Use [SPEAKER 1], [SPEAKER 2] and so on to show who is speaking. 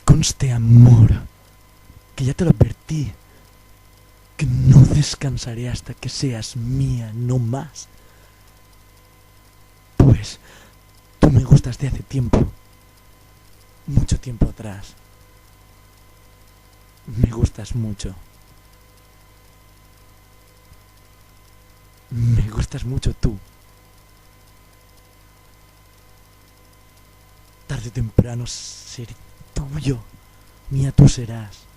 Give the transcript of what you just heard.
[SPEAKER 1] conste, amor, que ya te lo advertí, que no descansaré hasta que seas mía, no más. Pues tú me gustas de hace tiempo, mucho tiempo atrás. Me gustas mucho. Me gustas mucho tú. Tarde o temprano seré tuyo. Mía tú serás.